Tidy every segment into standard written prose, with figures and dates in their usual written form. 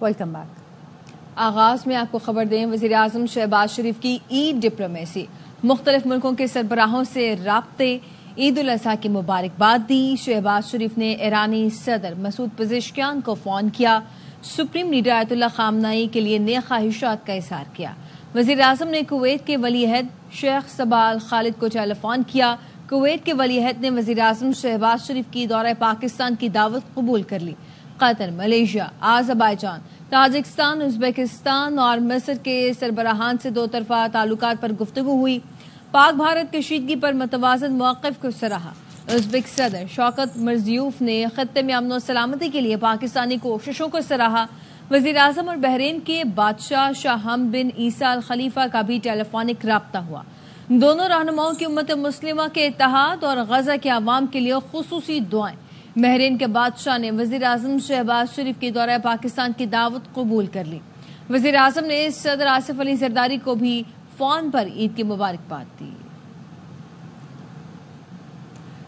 Welcome back. آغاز میں آپ کو خبر دیں، وزیراعظم شہباز شریف کی عید ڈپلومیسی، مختلف ملکوں کے سربراہوں سے رابطے، عید الاضحیٰ کی مبارکباد دی۔ شہباز شریف نے ایرانی صدر مسعود پزشکیان کو فون کیا، سپریم لیڈر آیت اللہ خامنہئی کے لیے نیک خواہشات کا اظہار کیا۔ وزیراعظم نے کویت کے ولی عہد شیخ صباح ال خالد کو ٹیلی فون کیا۔ کویت کے ولی عہد نے وزیراعظم شہباز شریف کی دورہ پاکستان کی دعوت قبول کر لی۔ قطر، ملیشیا، آذربائیجان، تاجکستان، ازبکستان اور مصر کے سربراہان سے دو طرفہ تعلقات پر گفتگو ہوئی۔ پاک بھارت کشیدگی پر متوازن موقف کو سراہا۔ ازبک صدر شوکت مرزیوف نے خطے میں امن و سلامتی کے لیے پاکستانی کوششوں کو سراہا۔ وزیراعظم اور بحرین کے بادشاہ شاہ حمد بن عیسیٰ الخلیفہ کا بھی ٹیلی فونک رابطہ ہوا۔ دونوں رہنماؤں کی امت مسلمہ کے اتحاد اور غزہ کے عوام کے لیے خصوصی دعائیں۔ بحرین کے بادشاہ نے وزیراعظم شہباز شریف کی دورہ پاکستان کی دعوت قبول کر لی۔ وزیراعظم نے صدر آصف علی زرداری کو بھی فون پر عید کی مبارکباد دی۔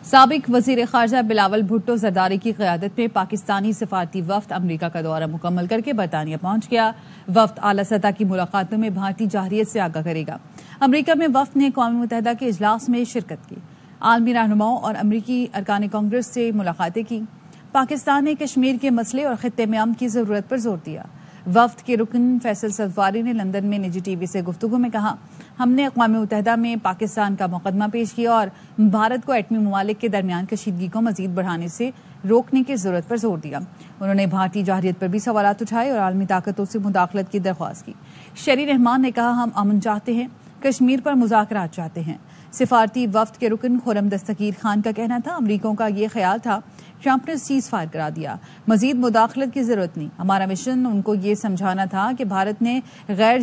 سابق وزیر خارجہ بلاول بھٹو زرداری کی قیادت میں پاکستانی سفارتی وفد امریکہ کا دورہ مکمل کر کے برطانیہ پہنچ گیا۔ وفد اعلیٰ سطح کی ملاقاتوں میں بھارتی جارحیت سے آگاہ کرے گا۔ امریکہ میں وفد نے اقوام متحدہ کے اجلاس میں شرکت کی، عالمی رہنماؤں اور امریکی ارکان کانگریس سے ملاقاتیں کی۔ پاکستان نے کشمیر کے مسئلے اور خطے میں امن کی ضرورت پر زور دیا۔ وفد کے رکن فیصل صفواری نے لندن میں نجی ٹی وی سے گفتگو میں کہا، ہم نے اقوام متحدہ میں پاکستان کا مقدمہ پیش کیا اور بھارت کو ایٹمی ممالک کے درمیان کشیدگی کو مزید بڑھانے سے روکنے کی ضرورت پر زور دیا۔ انہوں نے بھارتی جارحیت پر بھی سوالات اٹھائے اور عالمی طاقتوں سے مداخلت کی درخواست کی۔ شہری رحمان نے کہا، ہم امن چاہتے ہیں، کشمیر پر مذاکرات چاہتے ہیں۔ سفارتی وفد کے رکن خرم دستگیر خان کا کہنا تھا، امریکیوں کا یہ خیال تھا، ٹرمپ نے سیز فائر کرا دیا، مزید مداخلت کی ضرورت نہیں۔ ہمارا مشن ان کو یہ سمجھانا تھا کہ بھارت نے غیر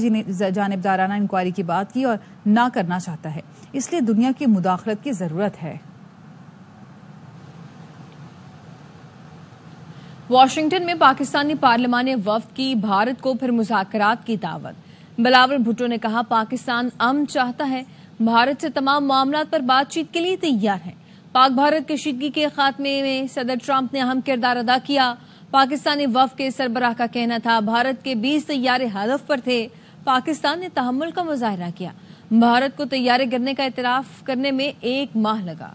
جانبدارانہ انکوائری کی بات کی اور نہ کرنا چاہتا ہے، اس لیے دنیا کی مداخلت کی ضرورت ہے۔ واشنگٹن میں پاکستانی پارلیمانی وفد کی بھارت کو پھر مذاکرات کی دعوت۔ بلاول بھٹو نے کہا، پاکستان امن چاہتا ہے، بھارت سے تمام معاملات پر بات چیت کے لیے تیار ہے۔ پاک بھارت کشیدگی کے خاتمے میں صدر ٹرمپ نے اہم کردار ادا کیا۔ پاکستانی وفد کے سربراہ کا کہنا تھا، بھارت کے 20 طیارے ہدف پر تھے، پاکستان نے تحمل کا مظاہرہ کیا۔ بھارت کو طیارے گرنے کا اعتراف کرنے میں 1 ماہ لگا۔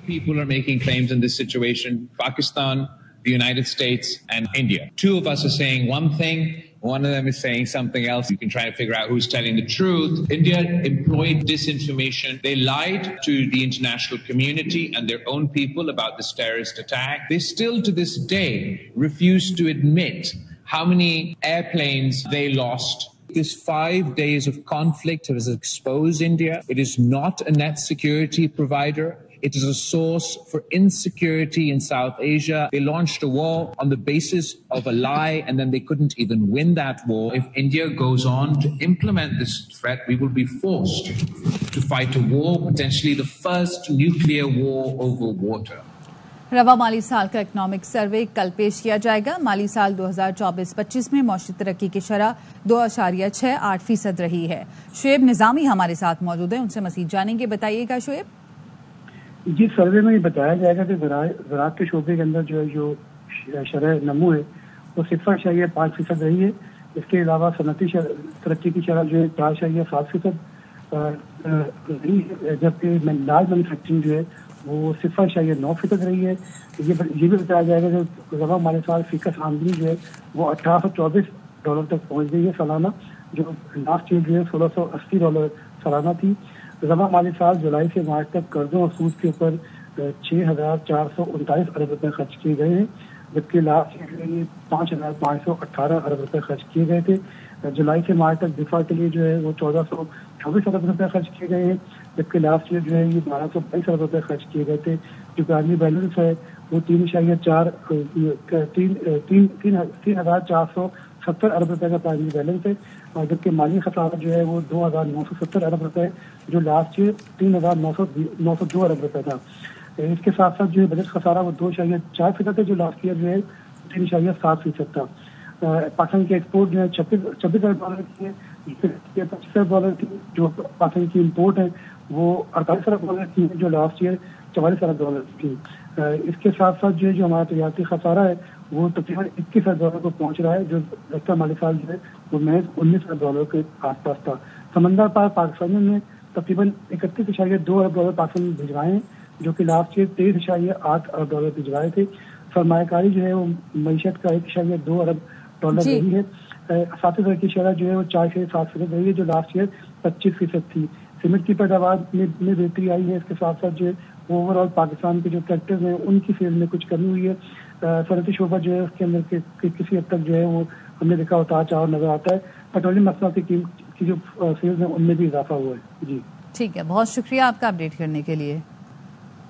People are making claims in this situation: Pakistan, the United States, and India. Two of us are saying one thing, one of them is saying something else. You can try to figure out who's telling the truth. India employed disinformation. They lied to the international community and their own people about this terrorist attack. They still to this day refuse to admit how many airplanes they lost. This 5 days of conflict has exposed India. It is not a net security provider. It is a source for insecurity in South Asia. They launched a war on the basis of a lie, and then they couldn't even win that war. If India goes on to implement this threat, we will be forced to fight a war, potentially the first nuclear war over water. رواں مالی سال کا economic survey کل پیش کیا جائے گا۔ مالی سال 2024-25 میں معاشی ترقی کی شرح 2.68% رہی ہے۔ شعیب نظامی ہمارے ساتھ موجود ہیں، ان سے مزید جانیں گے، بتائیے گا شعیب۔ جی، سروے میں یہ بتایا جائے گا کہ زراعت کے شعبے کے اندر جو شرح نمو ہے وہ 0.5% رہی ہے۔ اس کے علاوہ صنعتی ترقی کی شرح جو ہے 4.7% رہی ہے، جبکہ لارج مینوفیکچرنگ جو ہے وہ 0.9% رہی ہے۔ یہ بھی بتایا جائے گا کہ رواں مالی سال فی کس آمدنی جو ہے وہ $1824 تک پہنچ گئی ہے سالانہ، جو لاسٹ ایئر جو ہے $1680 سالانہ تھی۔ رواں مالی سال جولائی سے مارچ تک قرضوں اور سود کے اوپر 6,439 ارب روپے خرچ کیے گئے ہیں، جبکہ لاسٹ ایئر 5,518 ارب روپے خرچ کیے گئے تھے۔ جولائی سے مارچ تک دفاع کے لیے جو ہے وہ 1,424 ارب روپے خرچ کیے گئے ہیں، جبکہ لاسٹ ایئر جو ہے یہ 1,222 ارب روپے خرچ کیے گئے تھے۔ جو پرائمری بیلنس ہے وہ 3,470 ارب روپے کا پرائمری بیلنس ہے، اور جبکہ مالی خسارہ جو ہے وہ 2,970 ارب روپے، جو لاسٹ ایئر 3,902 ارب روپے تھا۔ اس کے ساتھ ساتھ جو ہے بجٹ خسارہ وہ 2.4% ہے، جو لاسٹ ایئر جو ہے 3.7% تھا۔ پاکستان کی ایکسپورٹ جو ہے $26 ارب کی ہے، $25 ارب کی، جو پاکستان کی امپورٹ ہے وہ $48 ارب کی ہے، جو لاسٹ ایئر 44 ارب ڈالر تھی. اس کے ساتھ ساتھ جو ہمارا تجارتی خسارہ ہے وہ تقریباً 21 ارب ڈالر کو پہنچ رہا ہے, جو گزشتہ مالی سال جو ہے وہ محض 19 ارب ڈالر کے آس پاس تھا. سمندر پار پاکستانیوں نے تقریباً 31.2 ارب ڈالر پاکستان میں بھجوائے ہیں, جو کہ لاسٹ ایئر 23.8 ارب ڈالر بھجوائے تھے. سرمایہ کاری جو ہے وہ معیشت کا 1.2 ارب ڈالر رہی ہے. اساتذہ در کی شرح جو ہے وہ 4.7% رہی ہے, جو لاسٹ ایئر 25% تھی. سیمنٹ کی پیداوار میں بہتری آئی ہے. اس کے ساتھ ساتھ جو ہے اوور آل پاکستان کے جو ٹریکٹرز ہیں ان کی سیل میں کچھ کمی ہوئی ہے. صنعتی شعبہ جو ہے اس کے اندر کسی حد تک جو ہے وہ ہم نے دیکھا اتار چڑھاؤ نظر آتا ہے. پیٹرولیم مصنوعات کی جو سیلز ہیں ان میں بھی اضافہ ہوا ہے. جی ٹھیک ہے, بہت شکریہ آپ کا اپڈیٹ کرنے کے لیے.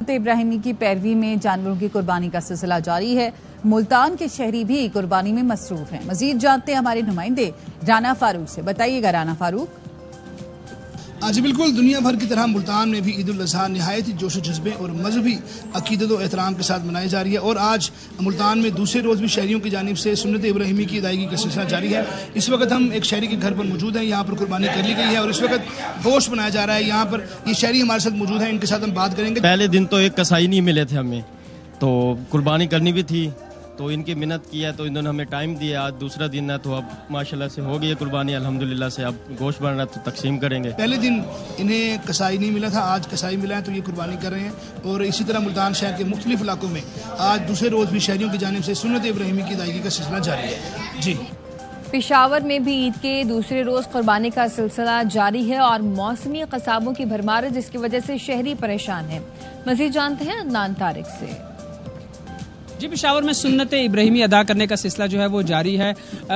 ابراہیمی کی پیروی میں جانوروں کی قربانی کا سلسلہ جاری ہے. ملتان کے شہری بھی قربانی میں مصروف ہیں. مزید جانتے ہیں ہمارے نمائندے رانا فاروق سے. بتائیے گا رانا فاروق. جی بالکل, دنیا بھر کی طرح ملتان میں بھی عید الاضحیٰ نہایت ہی جوش و جذبے اور مذہبی عقیدت و احترام کے ساتھ منائی جا رہی ہے. اور آج ملتان میں دوسرے روز بھی شہریوں کی جانب سے سنت ابراہیمی کی ادائیگی کا سلسلہ جاری ہے. اس وقت ہم ایک شہری کے گھر پر موجود ہیں. یہاں پر قربانی کر لی گئی ہے اور اس وقت گوشت بنایا جا رہا ہے. یہاں پر یہ شہری ہمارے ساتھ موجود ہیں, ان کے ساتھ ہم بات کریں گے. پہلے دن تو ایک کسائی نہیں ملے تھے ہمیں, تو قربانی کرنی بھی تھی, تو ان کی منت کی ہے تو انہوں نے ہمیں ٹائم دیا. آج دوسرا دن ہے تو اب ماشاءاللہ سے ہو گئی ہے قربانی الحمدللہ سے. اب گوشت بن رہا ہے تو تقسیم کریں گے. پہلے دن انہیں کسائی نہیں ملا تھا, آج کسائی ملا ہے تو یہ قربانی کر رہے ہیں. اور اسی طرح ملتان شہر کے مختلف علاقوں میں آج دوسرے روز بھی شہریوں کی جانب سے سنت ابراہیمی کی ادائیگی کا سلسلہ جاری ہے. جی پشاور میں بھی عید کے دوسرے روز قربانی کا سلسلہ جاری ہے اور موسمی قصابوں کی بھرمار ہے, جس کی وجہ سے شہری پریشان ہیں. مزید جانتے ہیں عدنان طارق سے. جی پشاور میں سنت ابراہیمی ادا کرنے کا سلسلہ جو ہے وہ جاری ہے.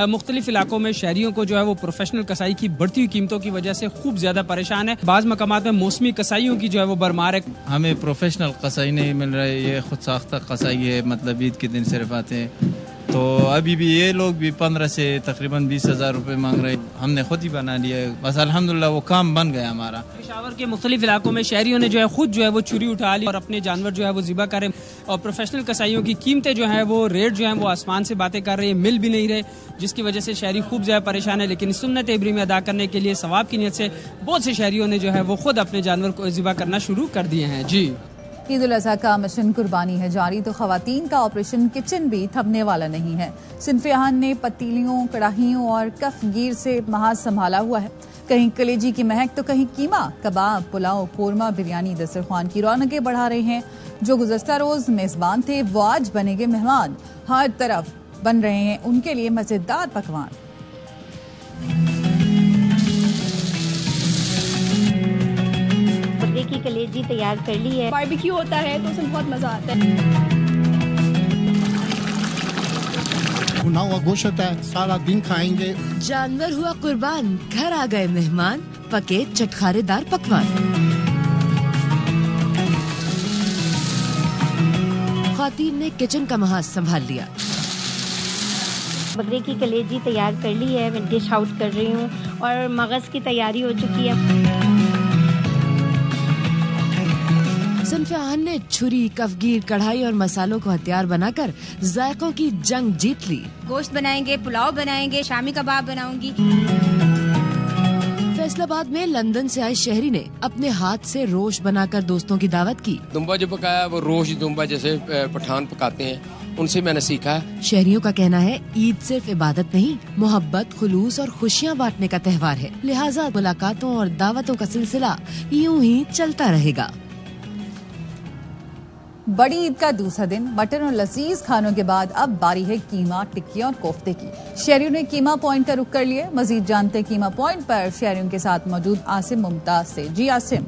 مختلف علاقوں میں شہریوں کو جو ہے وہ پروفیشنل کسائی کی بڑھتی ہوئی قیمتوں کی وجہ سے خوب زیادہ پریشان ہے. بعض مقامات میں موسمی کسائیوں کی جو ہے وہ بھرمار ہے. ہمیں پروفیشنل کسائی نہیں مل رہے, یہ خود ساختہ کسائی ہے, مطلب عید کے دن صرف آتے ہیں. تو ابھی بھی یہ لوگ بھی 15 سے تقریباً 20,000 روپے مانگ رہے. ہم نے خود ہی بنا لیا, بس الحمدللہ وہ کام بن گیا ہمارا. پشاور کے مختلف علاقوں میں شہریوں نے جو ہے خود جو ہے وہ چھری اٹھا لی اور اپنے جانور جو ہے وہ ذبح کرے. اور پروفیشنل کسائیوں کی قیمتیں جو ہیں وہ ریٹ جو ہیں وہ آسمان سے باتیں کر رہے ہیں, مل بھی نہیں رہے, جس کی وجہ سے شہری خوب زیادہ پریشان ہے. لیکن سنت ابراہیمی ادا کرنے کے لیے ثواب کی نیت سے بہت سے شہریوں نے جو ہے وہ خود اپنے جانور کو ذبح کرنا شروع کر دیے ہیں. جی عید الاضحیٰ کا مشن قربانی ہے جاری, تو خواتین کا آپریشن کچن بھی تھمنے والا نہیں ہے. صنف اہن نے پتیلیوں, کڑاہیوں اور کف گیر سے محاذ سنبھالا ہوا ہے. کہیں کلیجی کی مہک تو کہیں قیمہ, کباب, پلاؤ, قورمہ, بریانی دسترخوان کی رونقیں بڑھا رہے ہیں. جو گزشتہ روز میزبان تھے وہ آج بنے گے مہمان. ہر طرف بن رہے ہیں ان کے لیے مزیدار پکوان. بکرے کی کلیجی تیار کر لی ہے. باربیکیو ہوتا ہے تو اس میں بہت مزہ آتا ہے. بھنا ہوا گوشت ہوتا ہے, سارا دن کھائیں گے. جانور ہوا قربان, گھر آ گئے مہمان, پکے چٹخارے دار پکوان. خواتین نے کچن کا محاذ سنبھال لیا. بکرے کی کلیجی تیار کر لی ہے, میں ڈش آؤٹ کر رہی ہوں اور مغز کی تیاری ہو چکی ہے. صنف اہن نے چھری, کفگیر, کڑھائی اور مسالوں کو ہتھیار بنا کر ذائقوں کی جنگ جیت لی. گوشت بنائیں گے, پلاؤ بنائیں گے, شامی کباب بناؤں گی. فیصل آباد میں لندن سے آئے شہری نے اپنے ہاتھ سے روش بنا کر دوستوں کی دعوت کی. دمبا جو پکایا وہ روش دمبا جیسے پٹھان پکاتے ہیں, ان سے میں نے سیکھا. شہریوں کا کہنا ہے عید صرف عبادت نہیں, محبت, خلوص اور خوشیاں بانٹنے کا تہوار ہے. لہٰذا ملاقاتوں اور دعوتوں کا سلسلہ یوں ہی چلتا رہے گا. بڑی عید کا دوسرا دن مٹن اور لذیذ کھانوں کے بعد اب باری ہے قیمہ, ٹکیاں اور کوفتے کی. شہریوں نے قیمہ پوائنٹ کا رخ کر لیے. مزید جانتے ہیں قیمہ پوائنٹ پر شہریوں کے ساتھ موجود عاصم ممتاز سے. جی عاصم.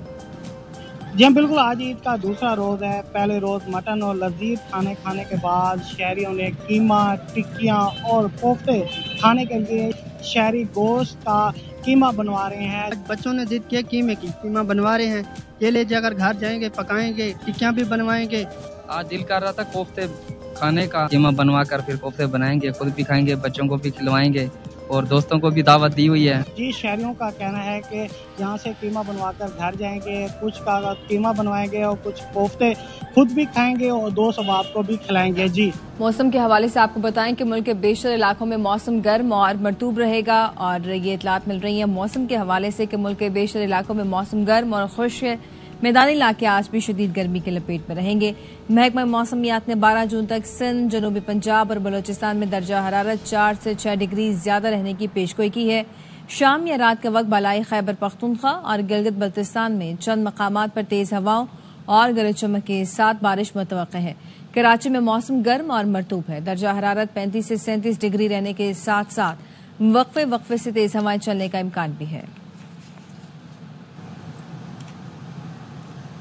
جی بالکل, آج عید کا دوسرا روز ہے. پہلے روز مٹن اور لذیذ کھانے کے بعد شہریوں نے قیمہ, ٹکیاں اور کوفتے کھانے کے لیے شہری گوشت کا قیمہ بنوا رہے ہیں. بچوں نے ضد کیا قیمے کی, قیمہ بنوا رہے ہیں. یہ لے جا کر گھر جائیں گے, پکائیں گے, ٹکیاں بھی بنوائیں گے. آج دل کر رہا تھا کوفتے کھانے کا, قیمہ بنوا کر پھر کوفتے بنائیں گے, خود بھی کھائیں گے, بچوں کو بھی کھلوائیں گے اور دوستوں کو بھی دعوت دی ہوئی ہے. جی شہریوں کا کہنا ہے کہ یہاں سے قیمہ بنوا کر گھر جائیں گے, کچھ کا قیمہ بنوائیں گے اور کچھ کوفتے خود بھی کھائیں گے اور دوست احباب کو بھی کھلائیں گے. جی موسم کے حوالے سے آپ کو بتائیں کہ ملک کے بیشتر علاقوں میں موسم گرم اور مرطوب رہے گا, اور یہ اطلاعات مل رہی ہیں موسم کے حوالے سے کہ ملک کے بیشتر علاقوں میں موسم گرم اور خشک ہے. میدانی علاقے آج بھی شدید گرمی کے لپیٹ میں رہیں گے۔ محکمہ موسمیات نے 12 جون تک سندھ، جنوبی پنجاب اور بلوچستان میں درجہ حرارت 4 سے 6 ڈگری زیادہ رہنے کی پیشگوئی کی ہے۔ شام یا رات کے وقت بالائی خیبر پختونخوا اور گلگت بلتستان میں چند مقامات پر تیز ہواؤں اور گرج چمک کے ساتھ بارش متوقع ہے۔ کراچی میں موسم گرم اور مرطوب ہے، درجہ حرارت 35 سے 37 ڈگری رہنے کے ساتھ ساتھ وقفے سے تیز ہوائیں چلنے کا امکان بھی ہے۔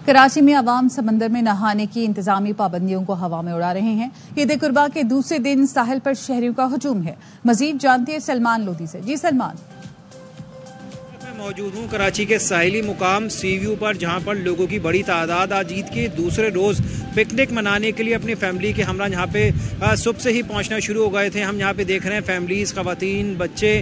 کراچی میں عوام سمندر میں نہانے کی انتظامی پابندیوں کو ہوا میں اڑا رہے ہیں۔ عید قربا کے دوسرے دن ساحل پر شہریوں کا ہجوم ہے۔ مزید جانتے ہیں سلمان لودھی سے۔ جی سلمان، موجود ہوں کراچی کے ساحلی مقام سی ویو پر، جہاں پر لوگوں کی بڑی تعداد آج عید کے دوسرے روز پکنک منانے کے لیے اپنی فیملی کے ہمراہ یہاں پہ صبح سے ہی پہنچنا شروع ہو گئے تھے۔ ہم یہاں پہ دیکھ رہے ہیں فیملیز، خواتین، بچے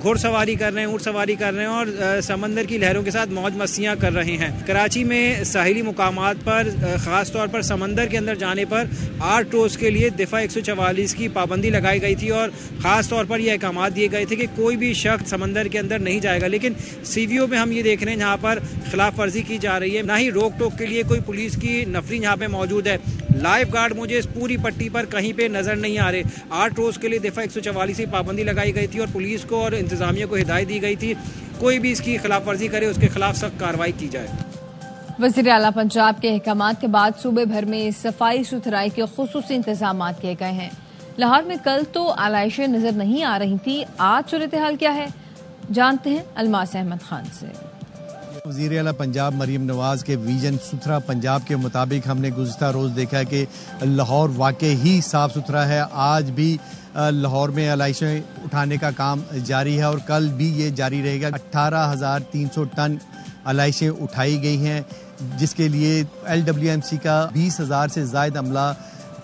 گھوڑ سواری کر رہے ہیں، اونٹ سواری کر رہے ہیں اور سمندر کی لہروں کے ساتھ موج مستیاں کر رہے ہیں۔ کراچی میں ساحلی مقامات پر خاص طور پر سمندر کے اندر جانے پر 8 روز کے لیے دفعہ 144 کی پابندی لگائی گئی تھی اور خاص طور پر یہ احکامات دیے گئے تھے کہ کوئی بھی شخص سمندر کے اندر نہیں جائے گا۔ لیکن سی ویو میں ہم یہ دیکھ رہے ہیں جہاں پر خلاف ورزی کی جا رہی ہے، نہ ہی روک ٹوک کے لیے کوئی پولیس کی نفری یہاں پہ موجود ہے۔ لائف گارڈ مجھے اس پوری پٹی پر کہیں پہ نظر نہیں آ رہے۔ 8 روز کے لیے دفعہ 144 کی پابندی لگائی گئی تھی اور پولیس کو اور انتظامیہ کو ہدایت دی گئی تھی کوئی بھی اس کی خلاف ورزی کرے اس کے خلاف سخت کارروائی کی جائے۔ وزیر اعلیٰ پنجاب کے احکامات کے بعد صوبے بھر میں صفائی ستھرائی کے خصوصی انتظامات کیے گئے ہیں۔ لاہور میں کل تو علائشیں نظر نہیں آ رہی تھی، آج صورتحال کیا ہے جانتے ہیں الماس احمد خان سے۔ وزیر اعلیٰ پنجاب مریم نواز کے ویژن ستھرا پنجاب کے مطابق ہم نے گزشتہ روز دیکھا کہ لاہور واقعی ہی صاف ستھرا ہے۔ آج بھی لاہور میں علائشیں اٹھانے کا کام جاری ہے اور کل بھی یہ جاری رہے گا۔ 18,300 ٹن علائشیں اٹھائی گئی ہیں، جس کے لیے LWMC کا 20,000 سے زائد عملہ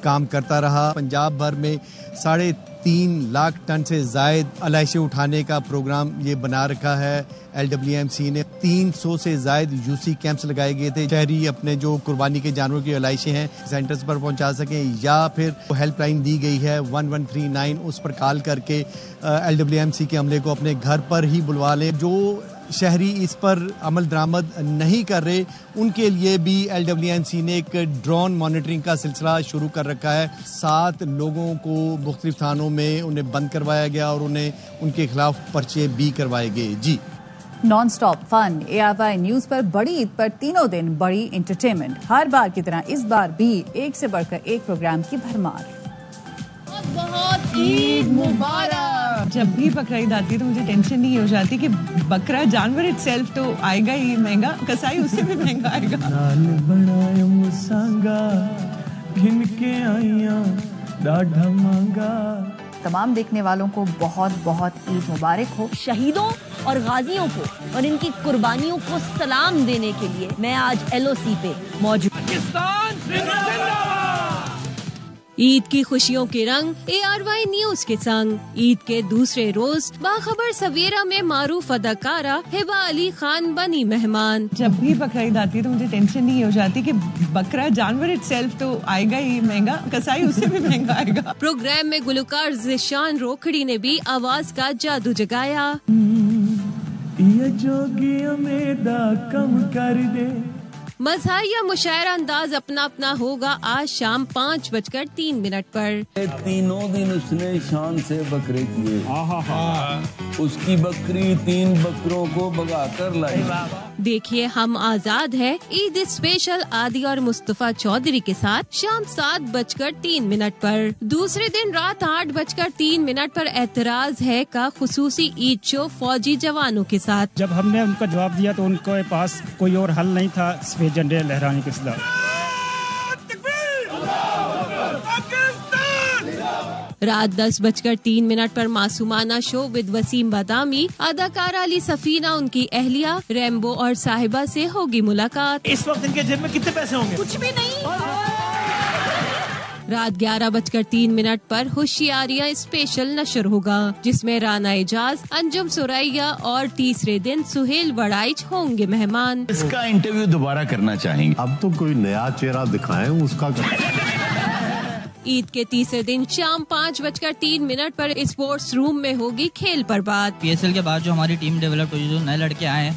کام کرتا رہا۔ پنجاب بھر میں 3.5 لاکھ ٹن سے زائد علائشیں اٹھانے کا پروگرام یہ بنا رکھا ہے۔ LWMC نے 300 سے زائد UC کیمپس لگائے گئے تھے، شہری اپنے جو قربانی کے جانوروں کی علائشیں ہیں سینٹرز پر پہنچا سکیں، یا پھر ہیلپ لائن دی گئی ہے 1139، اس پر کال کر کے LWMC کے عملے کو اپنے گھر پر ہی بلوا لیں۔ جو شہری اس پر عمل درآمد نہیں کر رہے ان کے لیے بھی LWMC نے ایک ڈرون مانیٹرنگ کا سلسلہ شروع کر رکھا ہے۔ 7 لوگوں کو مختلف تھانوں میں انہیں بند کروایا گیا اور انہیں ان کے خلاف پرچے بھی کروائے گئے۔ جی نان سٹاپ فن ARY نیوز پر بڑی عید پر تینوں دن بڑی انٹرٹینمنٹ، ہر بار کی طرح اس بار بھی ایک سے بڑھ کر ایک پروگرام کی بھرمار۔ بہت عید مبارک۔ جب بھی بقرہ عید آتی ہے تو مجھے ٹینشن نہیں ہو جاتی کہ بکرا جانور اٹ سیلف تو آئے گا ہی مہنگا، کسائی اس سے بھی مہنگا آئے گا۔ نال بنائے مسانگا گھن کے آئیاں ڈاڈھا مانگا۔ تمام دیکھنے والوں کو بہت بہت عید مبارک ہو۔ شہیدوں اور غازیوں کو اور ان کی قربانیوں کو سلام دینے کے لیے میں آج LOC پہ موجود۔ عید کی خوشیوں کے رنگ ARY نیوز کے سنگ۔ عید کے دوسرے روز باخبر سویرا میں معروف اداکارہ ہبہ علی خان بنی مہمان۔ جب بھی بقرہ عید آتی ہے تو مجھے ٹینشن نہیں ہو جاتی کہ بکرا جانور اٹ سیلف تو آئے گا ہی مہنگا، کسائی اس سے بھی مہنگا آئے گا۔ پروگرام میں گلوکار ذیشان روکھڑی نے بھی آواز کا جادو جگایا۔ یہ جوگیاں میدا کم کر دے۔ مزاحیہ مشاعرہ انداز اپنا اپنا ہوگا آج شام 5:03 پر۔ تینوں دن اس نے شان سے بکرے کیے، اس کی بکری 3 بکروں کو بگا کر لائی۔ دیکھیے ہم آزاد ہے عید اسپیشل عادی اور مصطفیٰ چودھری کے ساتھ شام 7:03 پر۔ دوسرے دن رات 8:03 پر اعتراض ہے کا خصوصی عید شو فوجی جوانوں کے ساتھ۔ جب ہم نے ان کا جواب دیا تو ان کے پاس کوئی اور حل نہیں تھا سفید جھنڈے لہرانے کے خلاف۔ رات 10:03 پر معصومانہ شو ود وسیم بادامی، اداکارہ علی سفینہ، ان کی اہلیہ ریمبو اور صاحبہ سے ہوگی ملاقات۔ اس وقت ان کے جیب میں کتنے پیسے ہوں گے؟ کچھ بھی نہیں۔ رات 11:03 پر ہوشیاریاں اسپیشل نشر ہوگا، جس میں رانا اعجاز، انجم سرائیہ اور تیسرے دن سہیل وڑائچ ہوں گے مہمان۔ اس کا انٹرویو دوبارہ کرنا چاہیں گے۔ اب تو کوئی نیا چہرہ دکھائیں اس کا۔ عید کے تیسرے دن شام 5:03 پر اسپورٹس روم میں ہوگی کھیل پر بات۔ PSL کے بعد جو ہماری ٹیم ڈیولپ ہوئی، جو نئے لڑکے آئے ہیں